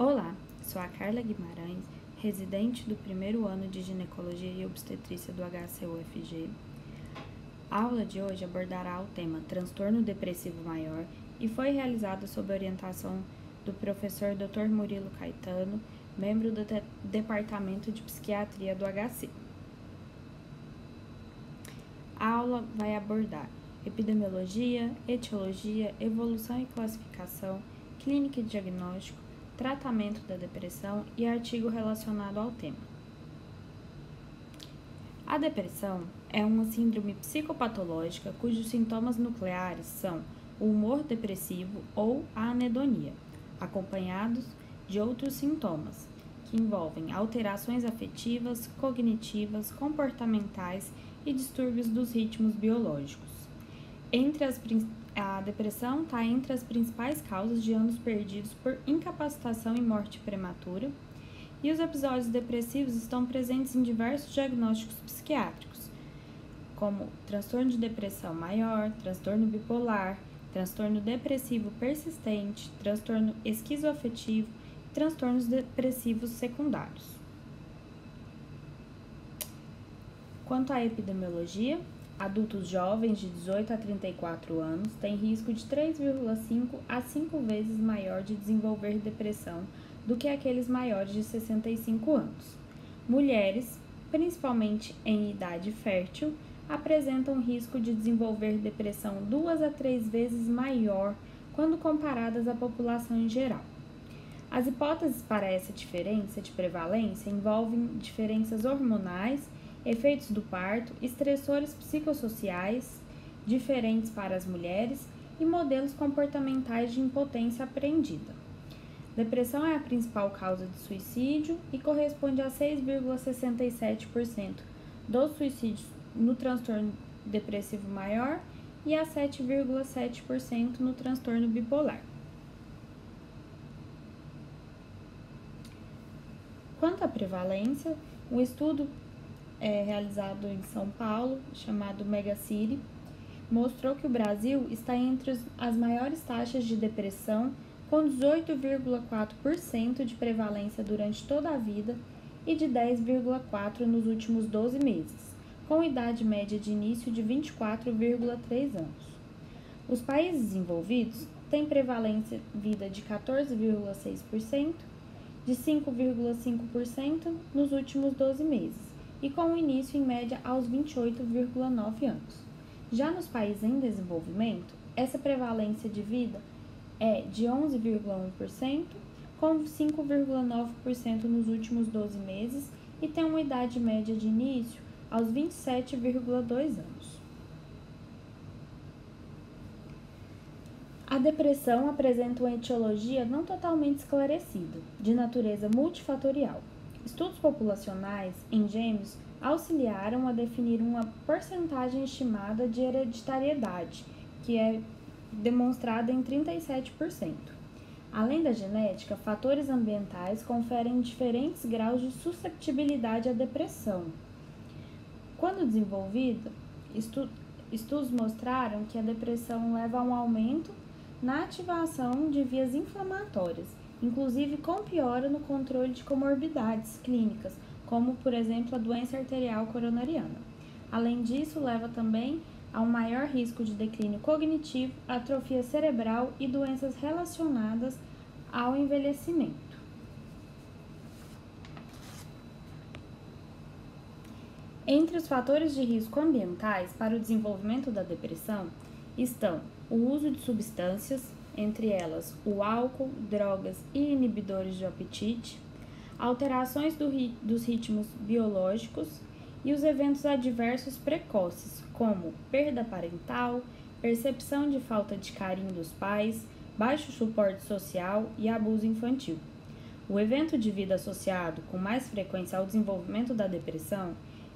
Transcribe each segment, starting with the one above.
Olá, sou a Carla Guimarães, residente do primeiro ano de Ginecologia e Obstetrícia do HCUFG. A aula de hoje abordará o tema transtorno depressivo maior e foi realizada sob a orientação do professor Dr. Murilo Caetano, membro do Departamento de Psiquiatria do HC. A aula vai abordar epidemiologia, etiologia, evolução e classificação, clínica e diagnóstico, tratamento da depressão e artigo relacionado ao tema. A depressão é uma síndrome psicopatológica cujos sintomas nucleares são o humor depressivo ou a anedonia, acompanhados de outros sintomas, que envolvem alterações afetivas, cognitivas, comportamentais e distúrbios dos ritmos biológicos. A depressão está entre as principais causas de anos perdidos por incapacitação e morte prematura, e os episódios depressivos estão presentes em diversos diagnósticos psiquiátricos, como transtorno de depressão maior, transtorno bipolar, transtorno depressivo persistente, transtorno esquizoafetivo e transtornos depressivos secundários. Quanto à epidemiologia, adultos jovens de 18 a 34 anos têm risco de 3,5 a 5 vezes maior de desenvolver depressão do que aqueles maiores de 65 anos. Mulheres, principalmente em idade fértil, apresentam risco de desenvolver depressão 2 a 3 vezes maior quando comparadas à população em geral. As hipóteses para essa diferença de prevalência envolvem diferenças hormonais, efeitos do parto, estressores psicossociais diferentes para as mulheres e modelos comportamentais de impotência aprendida. Depressão é a principal causa de suicídio e corresponde a 6,67% dos suicídios no transtorno depressivo maior e a 7,7% no transtorno bipolar. Quanto à prevalência, um estudo realizado em São Paulo, chamado Megacity, mostrou que o Brasil está entre as maiores taxas de depressão, com 18,4% de prevalência durante toda a vida e de 10,4% nos últimos 12 meses, com idade média de início de 24,3 anos. Os países desenvolvidos têm prevalência vida de 14,6%, de 5,5% nos últimos 12 meses, e com início em média aos 28,9 anos. Já nos países em desenvolvimento, essa prevalência de vida é de 11,1%, com 5,9% nos últimos 12 meses e tem uma idade média de início aos 27,2 anos. A depressão apresenta uma etiologia não totalmente esclarecida, de natureza multifatorial. Estudos populacionais em gêmeos auxiliaram a definir uma porcentagem estimada de hereditariedade, que é demonstrada em 37%. Além da genética, fatores ambientais conferem diferentes graus de susceptibilidade à depressão. Quando desenvolvida, estudos mostraram que a depressão leva a um aumento na ativação de vias inflamatórias, inclusive com piora no controle de comorbidades clínicas, como, por exemplo, a doença arterial coronariana. Além disso, leva também a um maior risco de declínio cognitivo, atrofia cerebral e doenças relacionadas ao envelhecimento. Entre os fatores de risco ambientais para o desenvolvimento da depressão estão o uso de substâncias, entre elas o álcool, drogas e inibidores de apetite, alterações dos ritmos biológicos e os eventos adversos precoces, como perda parental, percepção de falta de carinho dos pais, baixo suporte social e abuso infantil. O evento de vida associado com mais frequência ao desenvolvimento da depressão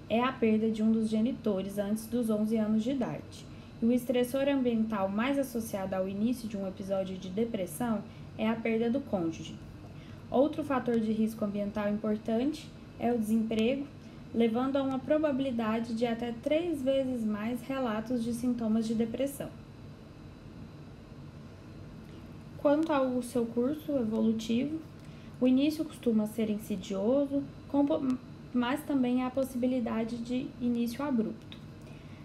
é a perda de um dos genitores antes dos 11 anos de idade. E o estressor ambiental mais associado ao início de um episódio de depressão é a perda do cônjuge. Outro fator de risco ambiental importante é o desemprego, levando a uma probabilidade de até 3 vezes mais relatos de sintomas de depressão. Quanto ao seu curso evolutivo, O início costuma ser insidioso, mas também há a possibilidade de início abrupto.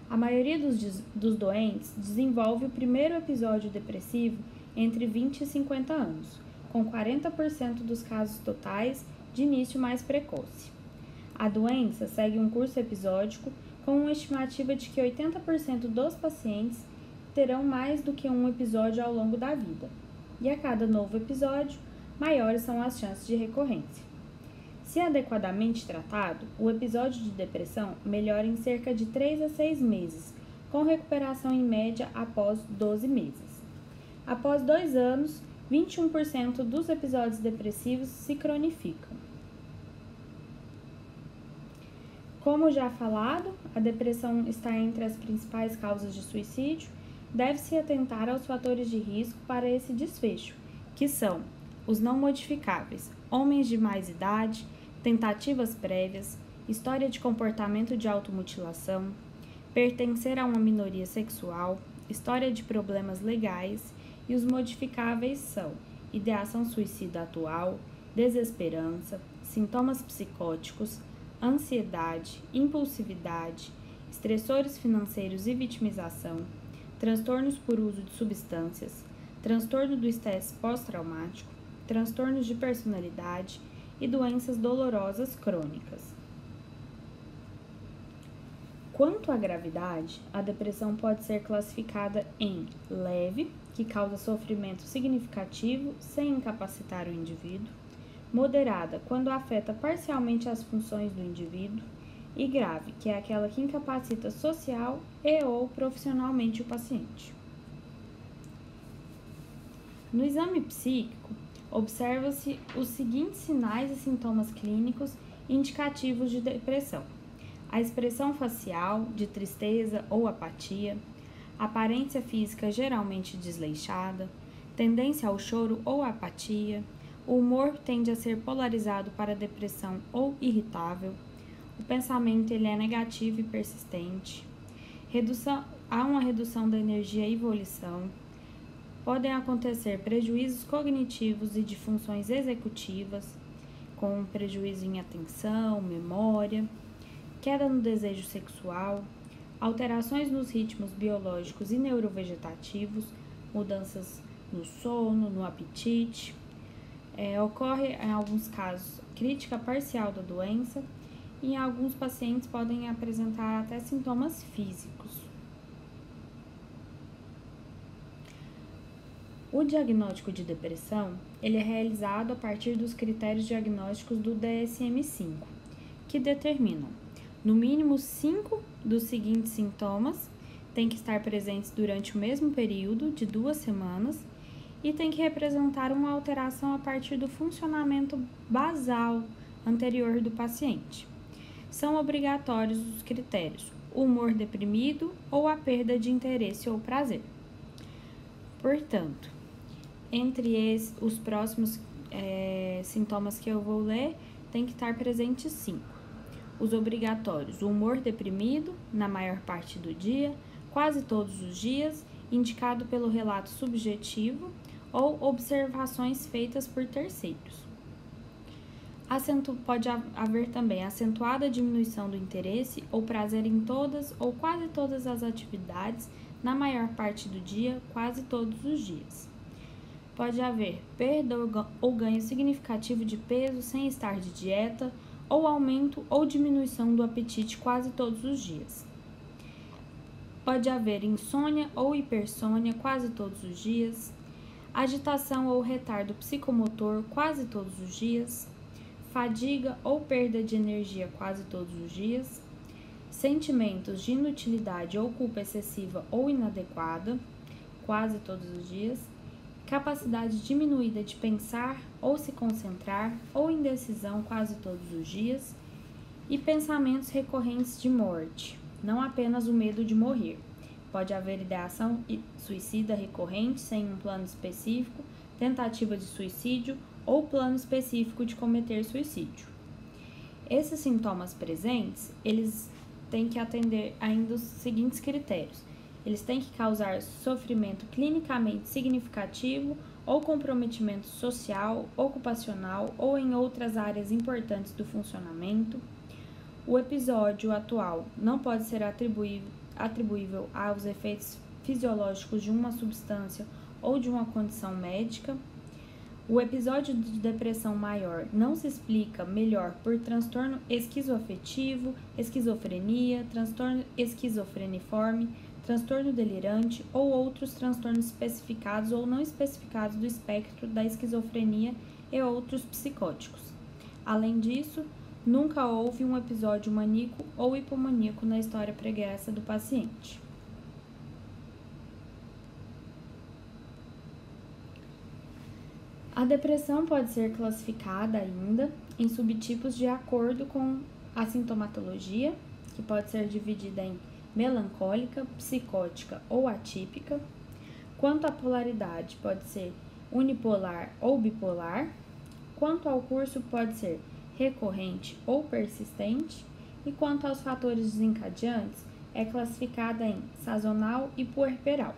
A maioria dos doentes desenvolve o primeiro episódio depressivo entre 20 e 50 anos, com 40% dos casos totais de início mais precoce. A doença segue um curso episódico com uma estimativa de que 80% dos pacientes terão mais do que um episódio ao longo da vida, e a cada novo episódio, maiores são as chances de recorrência. Se adequadamente tratado, o episódio de depressão melhora em cerca de 3 a 6 meses, com recuperação em média após 12 meses. Após 2 anos, 21% dos episódios depressivos se cronificam. Como já falado, a depressão está entre as principais causas de suicídio. Deve-se atentar aos fatores de risco para esse desfecho, que são os não modificáveis, homens de mais idade, tentativas prévias, história de comportamento de automutilação, pertencer a uma minoria sexual, história de problemas legais, e os modificáveis são ideação suicida atual, desesperança, sintomas psicóticos, ansiedade, impulsividade, estressores financeiros e vitimização, transtornos por uso de substâncias, transtorno do estresse pós-traumático, transtornos de personalidade e doenças dolorosas crônicas. Quanto à gravidade, a depressão pode ser classificada em leve, que causa sofrimento significativo sem incapacitar o indivíduo, moderada, quando afeta parcialmente as funções do indivíduo, e grave, que é aquela que incapacita social e/ou profissionalmente o paciente. No exame psíquico, observa-se os seguintes sinais e sintomas clínicos indicativos de depressão: a expressão facial de tristeza ou apatia, aparência física geralmente desleixada, tendência ao choro ou apatia, o humor tende a ser polarizado para depressão ou irritável, o pensamento ele é negativo e persistente, há uma redução da energia e volição, podem acontecer prejuízos cognitivos e de funções executivas, com prejuízo em atenção, memória, queda no desejo sexual, alterações nos ritmos biológicos e neurovegetativos, mudanças no sono, no apetite. Ocorre, em alguns casos, crítica parcial da doença e em alguns pacientes podem apresentar até sintomas físicos. O diagnóstico de depressão ele é realizado a partir dos critérios diagnósticos do DSM-5, que determinam, no mínimo 5 dos seguintes sintomas têm que estar presentes durante o mesmo período de 2 semanas e tem que representar uma alteração a partir do funcionamento basal anterior do paciente. São obrigatórios os critérios: o humor deprimido ou a perda de interesse ou prazer. Portanto, entre os próximos sintomas que eu vou ler, tem que estar presentes 5. Os obrigatórios: o humor deprimido, na maior parte do dia, quase todos os dias, indicado pelo relato subjetivo ou observações feitas por terceiros. Pode haver também acentuada diminuição do interesse ou prazer em todas ou quase todas as atividades, na maior parte do dia, quase todos os dias. Pode haver perda ou ganho significativo de peso sem estar de dieta, ou aumento ou diminuição do apetite quase todos os dias. Pode haver insônia ou hipersônia quase todos os dias, agitação ou retardo psicomotor quase todos os dias, fadiga ou perda de energia quase todos os dias, sentimentos de inutilidade ou culpa excessiva ou inadequada quase todos os dias, capacidade diminuída de pensar ou se concentrar ou indecisão quase todos os dias e pensamentos recorrentes de morte, não apenas o medo de morrer. Pode haver ideação suicida recorrente sem um plano específico, tentativa de suicídio ou plano específico de cometer suicídio. Esses sintomas presentes, eles têm que atender ainda os seguintes critérios: eles têm que causar sofrimento clinicamente significativo ou comprometimento social, ocupacional ou em outras áreas importantes do funcionamento. O episódio atual não pode ser atribuível aos efeitos fisiológicos de uma substância ou de uma condição médica. O episódio de depressão maior não se explica melhor por transtorno esquizoafetivo, esquizofrenia, transtorno esquizofreniforme, transtorno delirante ou outros transtornos especificados ou não especificados do espectro da esquizofrenia e outros psicóticos. Além disso, nunca houve um episódio maníaco ou hipomaníaco na história pregressa do paciente. A depressão pode ser classificada ainda em subtipos de acordo com a sintomatologia, que pode ser dividida em melancólica, psicótica ou atípica. Quanto à polaridade, pode ser unipolar ou bipolar. Quanto ao curso, pode ser recorrente ou persistente. E quanto aos fatores desencadeantes, é classificada em sazonal e puerperal.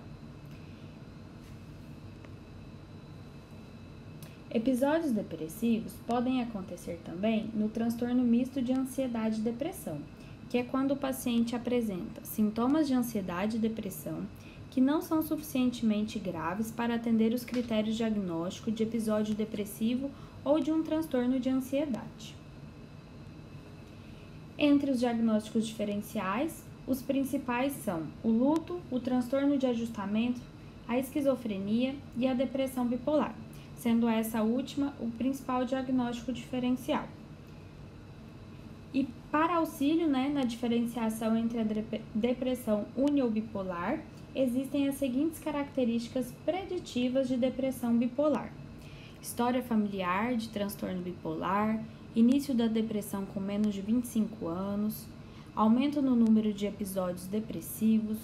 Episódios depressivos podem acontecer também no transtorno misto de ansiedade e depressão, que é quando o paciente apresenta sintomas de ansiedade e depressão que não são suficientemente graves para atender os critérios diagnósticos de episódio depressivo ou de um transtorno de ansiedade. Entre os diagnósticos diferenciais, os principais são o luto, o transtorno de ajustamento, a esquizofrenia e a depressão bipolar, sendo essa última o principal diagnóstico diferencial. E para auxílio na diferenciação entre a depressão uni ou bipolar, existem as seguintes características preditivas de depressão bipolar: história familiar de transtorno bipolar, início da depressão com menos de 25 anos, aumento no número de episódios depressivos,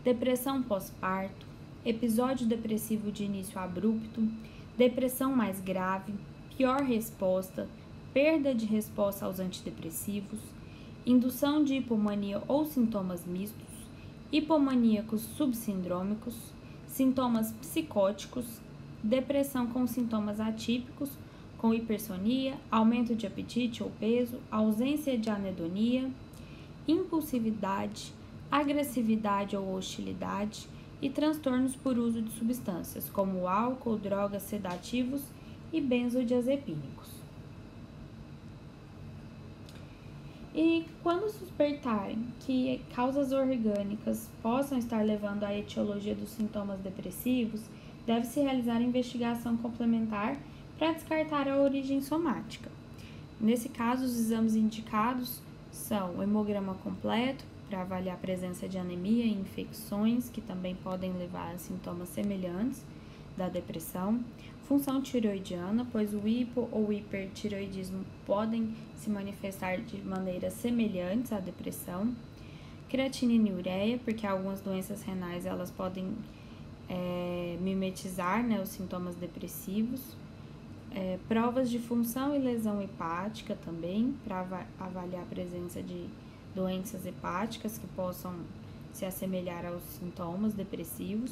depressão pós-parto, episódio depressivo de início abrupto, depressão mais grave, pior resposta, perda de resposta aos antidepressivos, indução de hipomania ou sintomas mistos, hipomaníacos subsindrômicos, sintomas psicóticos, depressão com sintomas atípicos, com hipersonia, aumento de apetite ou peso, ausência de anedonia, impulsividade, agressividade ou hostilidade e transtornos por uso de substâncias, como álcool, drogas, sedativos e benzodiazepínicos. E quando suspeitarem que causas orgânicas possam estar levando à etiologia dos sintomas depressivos, deve-se realizar investigação complementar para descartar a origem somática. Nesse caso, os exames indicados são o hemograma completo, para avaliar a presença de anemia e infecções, que também podem levar a sintomas semelhantes da depressão, função tireoidiana, pois o hipo ou hipertireoidismo podem se manifestar de maneiras semelhantes à depressão, creatinina e ureia, porque algumas doenças renais elas podem mimetizar os sintomas depressivos, provas de função e lesão hepática também, para avaliar a presença de doenças hepáticas que possam se assemelhar aos sintomas depressivos,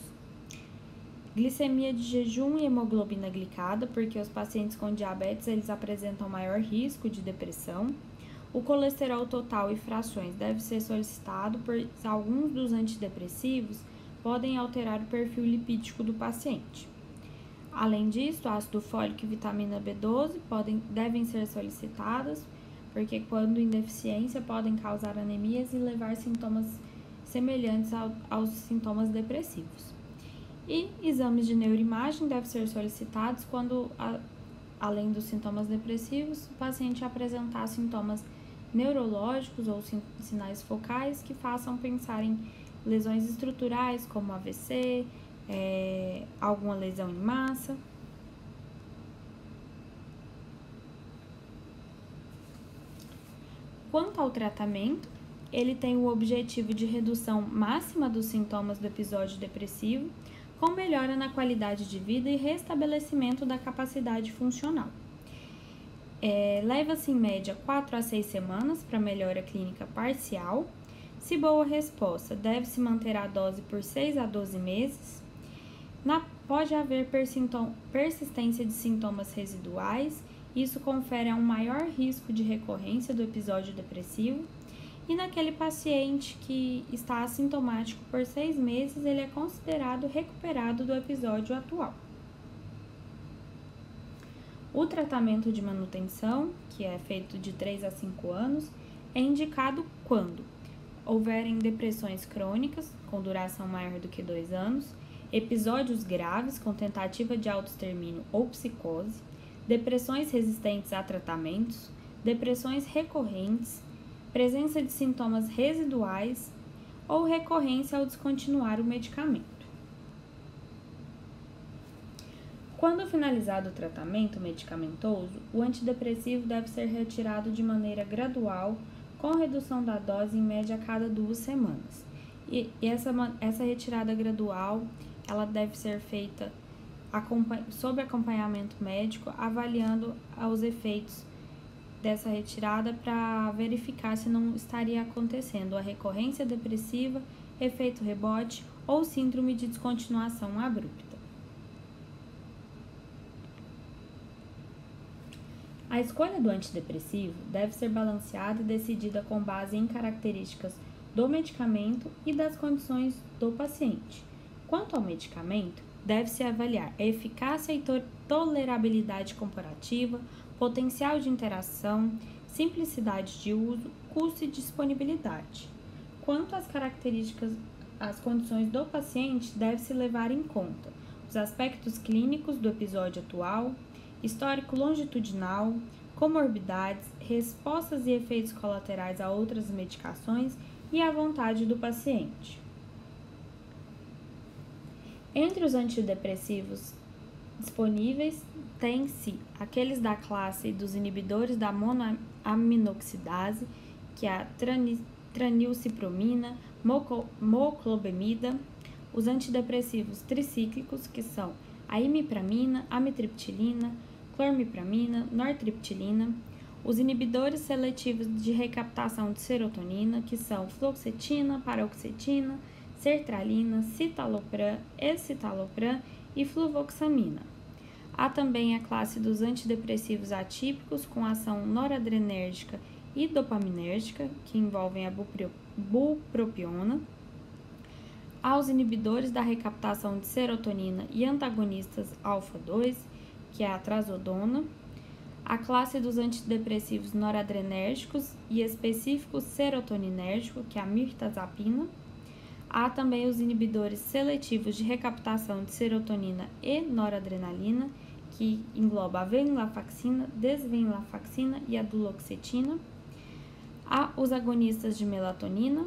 glicemia de jejum e hemoglobina glicada, porque os pacientes com diabetes eles apresentam maior risco de depressão. O colesterol total e frações deve ser solicitado, pois alguns dos antidepressivos podem alterar o perfil lipídico do paciente. Além disso, ácido fólico e vitamina B12 devem ser solicitadas, porque quando em deficiência podem causar anemias e levar sintomas semelhantes aos sintomas depressivos. E exames de neuroimagem devem ser solicitados quando, além dos sintomas depressivos, o paciente apresentar sintomas neurológicos ou sinais focais que façam pensar em lesões estruturais como AVC, alguma lesão em massa. Quanto ao tratamento, ele tem o objetivo de redução máxima dos sintomas do episódio depressivo, com melhora na qualidade de vida e restabelecimento da capacidade funcional. Leva-se em média 4 a 6 semanas para melhora clínica parcial. Se boa resposta, deve-se manter a dose por 6 a 12 meses. pode haver persistência de sintomas residuais, isso confere um maior risco de recorrência do episódio depressivo. E naquele paciente que está assintomático por 6 meses, ele é considerado recuperado do episódio atual. O tratamento de manutenção, que é feito de 3 a 5 anos, é indicado quando houverem depressões crônicas, com duração maior do que 2 anos, episódios graves com tentativa de autoextermínio ou psicose, depressões resistentes a tratamentos, depressões recorrentes, presença de sintomas residuais ou recorrência ao descontinuar o medicamento. Quando finalizado o tratamento medicamentoso, o antidepressivo deve ser retirado de maneira gradual, com redução da dose em média a cada 2 semanas. E essa retirada gradual, ela deve ser feita sob acompanhamento médico, avaliando os efeitos dessa retirada para verificar se não estaria acontecendo a recorrência depressiva, efeito rebote ou síndrome de descontinuação abrupta. A escolha do antidepressivo deve ser balanceada e decidida com base em características do medicamento e das condições do paciente. Quanto ao medicamento, deve-se avaliar a eficácia e tolerabilidade comparativa, potencial de interação, simplicidade de uso, custo e disponibilidade. Quanto às características, as condições do paciente, deve-se levar em conta os aspectos clínicos do episódio atual, histórico longitudinal, comorbidades, respostas e efeitos colaterais a outras medicações e a vontade do paciente. Entre os antidepressivos disponíveis, tem-se aqueles da classe dos inibidores da monoaminoxidase, que é a tranilcipromina, moclobemida, os antidepressivos tricíclicos, que são a imipramina, amitriptilina, clormipramina, nortriptilina, os inibidores seletivos de recaptação de serotonina, que são fluoxetina, paroxetina, sertralina, citalopram, escitalopram e fluvoxamina. Há também a classe dos antidepressivos atípicos com ação noradrenérgica e dopaminérgica, que envolvem a bupropiona. Há os inibidores da recaptação de serotonina e antagonistas alfa-2, que é a trazodona. A classe dos antidepressivos noradrenérgicos e específicos serotoninérgicos, que é a mirtazapina. Há também os inibidores seletivos de recaptação de serotonina e noradrenalina, que engloba a venlafaxina, desvenlafaxina e a duloxetina. Há os agonistas de melatonina,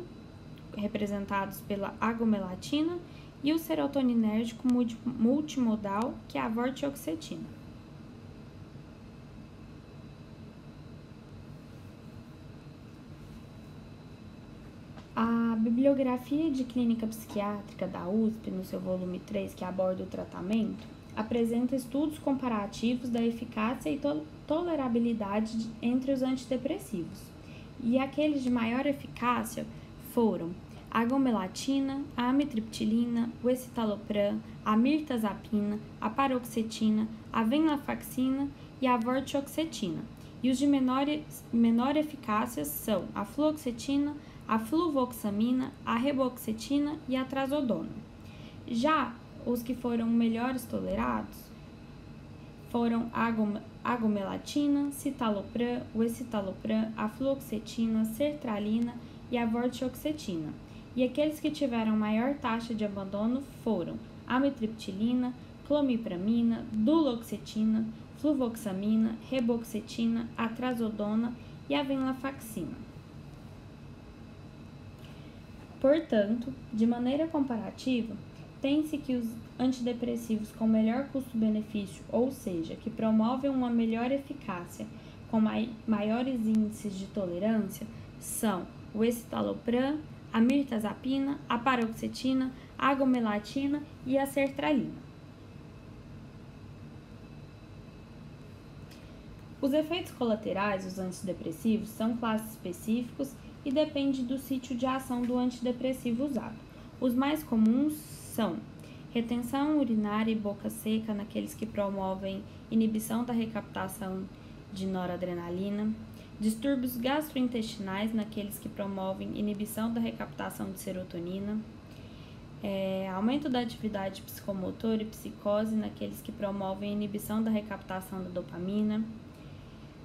representados pela agomelatina, e o serotoninérgico multimodal, que é a vortioxetina. A bibliografia de clínica psiquiátrica da USP, no seu volume 3, que aborda o tratamento, apresenta estudos comparativos da eficácia e tolerabilidade entre os antidepressivos. E aqueles de maior eficácia foram a agomelatina, a amitriptilina, o escitalopram, a mirtazapina, a paroxetina, a venlafaxina e a vortioxetina. E os de menor eficácia são a fluoxetina, a fluvoxamina, a reboxetina e a trazodona. Já os que foram melhores tolerados foram a agomelatina, citalopram, o escitalopram, a fluoxetina, sertralina e a vortioxetina. E aqueles que tiveram maior taxa de abandono foram a amitriptilina, clomipramina, duloxetina, fluvoxamina, reboxetina, a trazodona e a venlafaxina. Portanto, de maneira comparativa, tem-se que os antidepressivos com melhor custo-benefício, ou seja, que promovem uma melhor eficácia com maiores índices de tolerância, são o escitalopram, a mirtazapina, a paroxetina, a agomelatina e a sertralina. Os efeitos colaterais dos antidepressivos são classes específicos e depende do sítio de ação do antidepressivo usado. Os mais comuns são retenção urinária e boca seca naqueles que promovem inibição da recaptação de noradrenalina, distúrbios gastrointestinais naqueles que promovem inibição da recaptação de serotonina, aumento da atividade psicomotora e psicose naqueles que promovem inibição da recaptação da dopamina.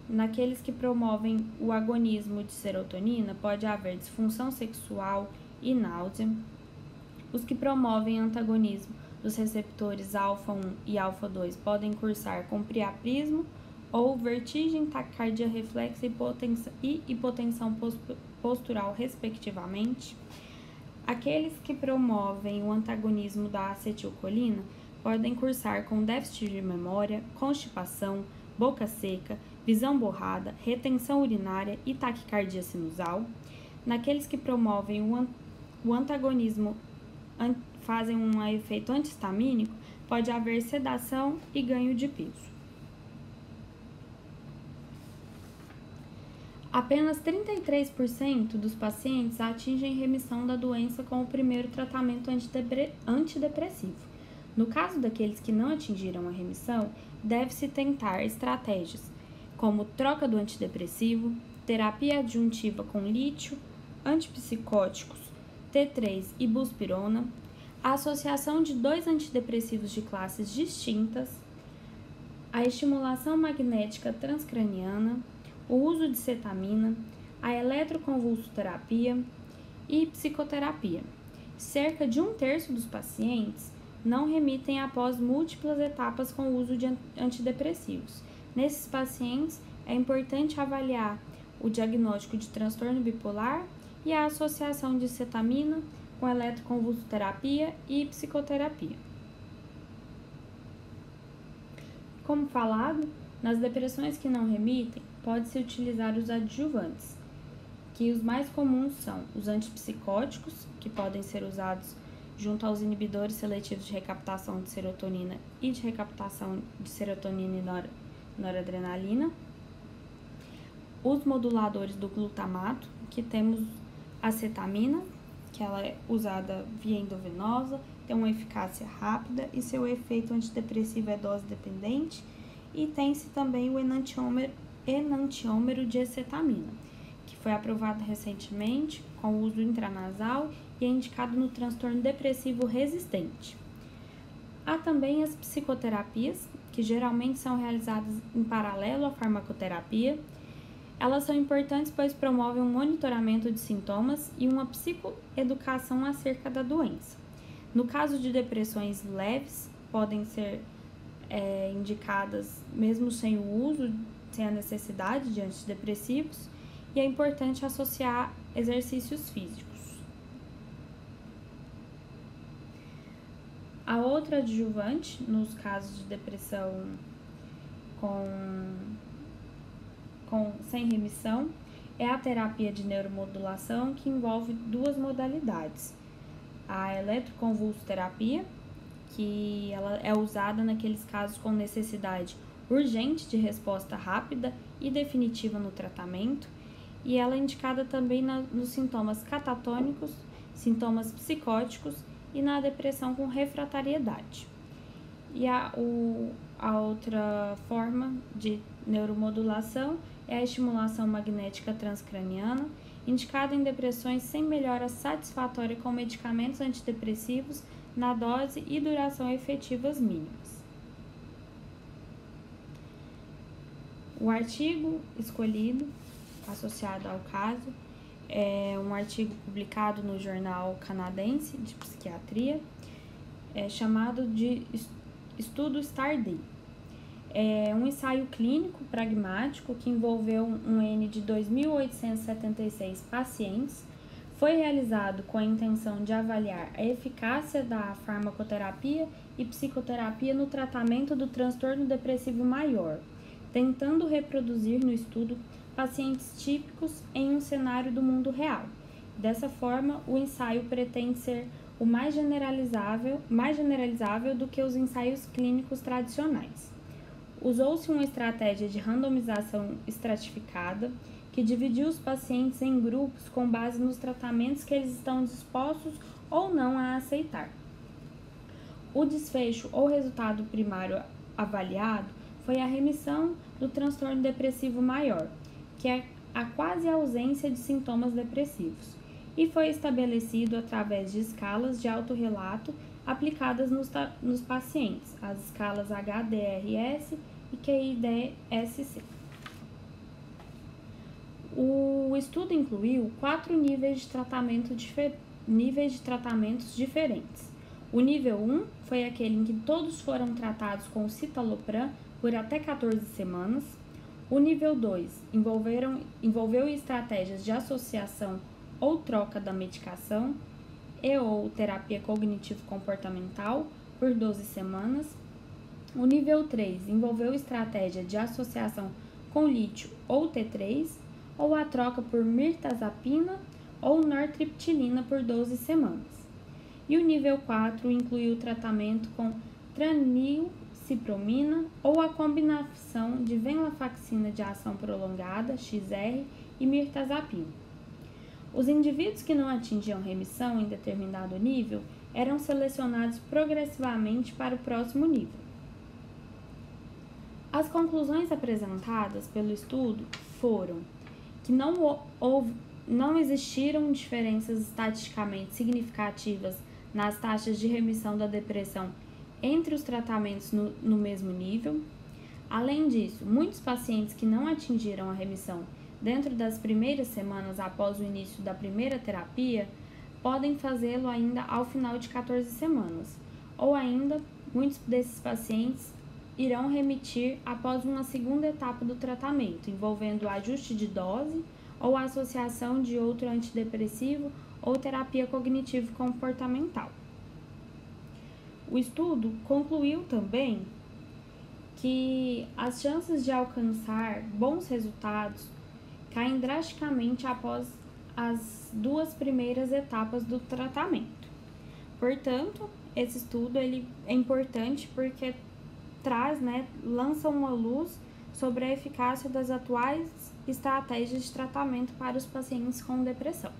Naqueles que promovem o agonismo de serotonina, pode haver disfunção sexual e náusea. Os que promovem antagonismo dos receptores alfa-1 e alfa-2 podem cursar com priapismo ou vertigem, taquicardia reflexa e hipotensão postural, respectivamente. Aqueles que promovem o antagonismo da acetilcolina podem cursar com déficit de memória, constipação, boca seca, visão borrada, retenção urinária e taquicardia sinusal. Naqueles que promovem o antagonismo, fazem um efeito antihistamínico, pode haver sedação e ganho de peso. Apenas 33% dos pacientes atingem remissão da doença com o primeiro tratamento antidepressivo. No caso daqueles que não atingiram a remissão, deve-se tentar estratégias como troca do antidepressivo, terapia adjuntiva com lítio, antipsicóticos, T3 e buspirona, a associação de 2 antidepressivos de classes distintas, a estimulação magnética transcraniana, o uso de cetamina, a eletroconvulsoterapia e psicoterapia. Cerca de 1/3 dos pacientes não remitem após múltiplas etapas com o uso de antidepressivos. Nesses pacientes, é importante avaliar o diagnóstico de transtorno bipolar e a associação de cetamina com eletroconvulsoterapia e psicoterapia. Como falado, nas depressões que não remitem, pode-se utilizar os adjuvantes, que os mais comuns são os antipsicóticos, que podem ser usados junto aos inibidores seletivos de recaptação de serotonina e de recaptação de serotonina e noradrenalina, os moduladores do glutamato, que temos a cetamina, que ela é usada via endovenosa, tem uma eficácia rápida e seu efeito antidepressivo é dose dependente, e tem-se também o enantiômero de acetamina, que foi aprovado recentemente com uso intranasal e é indicado no transtorno depressivo resistente. Há também as psicoterapias, que geralmente são realizadas em paralelo à farmacoterapia. Elas são importantes pois promovem um monitoramento de sintomas e uma psicoeducação acerca da doença. No caso de depressões leves, podem ser indicadas mesmo sem o uso, sem a necessidade de antidepressivos, e é importante associar exercícios físicos. A outra adjuvante, nos casos de depressão sem remissão, é a terapia de neuromodulação, que envolve 2 modalidades. A eletroconvulsoterapia, que ela é usada naqueles casos com necessidade urgente de resposta rápida e definitiva no tratamento, e ela é indicada também nos sintomas catatônicos, sintomas psicóticos e na depressão com refratariedade. E a outra forma de neuromodulação é a estimulação magnética transcraniana, indicada em depressões sem melhora satisfatória com medicamentos antidepressivos na dose e duração efetivas mínimas. O artigo escolhido, associado ao caso, é um artigo publicado no Jornal Canadense de Psiquiatria, chamado de Estudo STAR-D. É um ensaio clínico pragmático que envolveu um N de 2.876 pacientes. Foi realizado com a intenção de avaliar a eficácia da farmacoterapia e psicoterapia no tratamento do transtorno depressivo maior, tentando reproduzir no estudo pacientes típicos em um cenário do mundo real. Dessa forma, o ensaio pretende ser o mais generalizável do que os ensaios clínicos tradicionais. Usou-se uma estratégia de randomização estratificada, que dividiu os pacientes em grupos com base nos tratamentos que eles estão dispostos ou não a aceitar. O desfecho ou resultado primário avaliado foi a remissão do transtorno depressivo maior, que é a quase ausência de sintomas depressivos, e foi estabelecido através de escalas de autorrelato aplicadas nos pacientes, as escalas HDRS e QIDSC. O estudo incluiu 4 níveis de tratamentos diferentes. O nível 1 foi aquele em que todos foram tratados com citalopram por até 14 semanas. O nível 2 envolveu estratégias de associação ou troca da medicação ou terapia cognitivo-comportamental por 12 semanas. O nível 3 envolveu estratégia de associação com lítio ou T3 ou a troca por mirtazapina ou nortriptilina por 12 semanas. E o nível 4 incluiu o tratamento com tranilcipromina ou a combinação de venlafaxina de ação prolongada, XR, e mirtazapina. Os indivíduos que não atingiam remissão em determinado nível eram selecionados progressivamente para o próximo nível. As conclusões apresentadas pelo estudo foram que não existiram diferenças estatisticamente significativas nas taxas de remissão da depressão entre os tratamentos no mesmo nível. Além disso, muitos pacientes que não atingiram a remissão dentro das primeiras semanas após o início da primeira terapia podem fazê-lo ainda ao final de 14 semanas, ou ainda muitos desses pacientes irão remitir após uma segunda etapa do tratamento, envolvendo o ajuste de dose ou a associação de outro antidepressivo ou terapia cognitivo-comportamental. O estudo concluiu também que as chances de alcançar bons resultados caem drasticamente após as 2 primeiras etapas do tratamento. Portanto, esse estudo ele é importante porque lança uma luz sobre a eficácia das atuais estratégias de tratamento para os pacientes com depressão.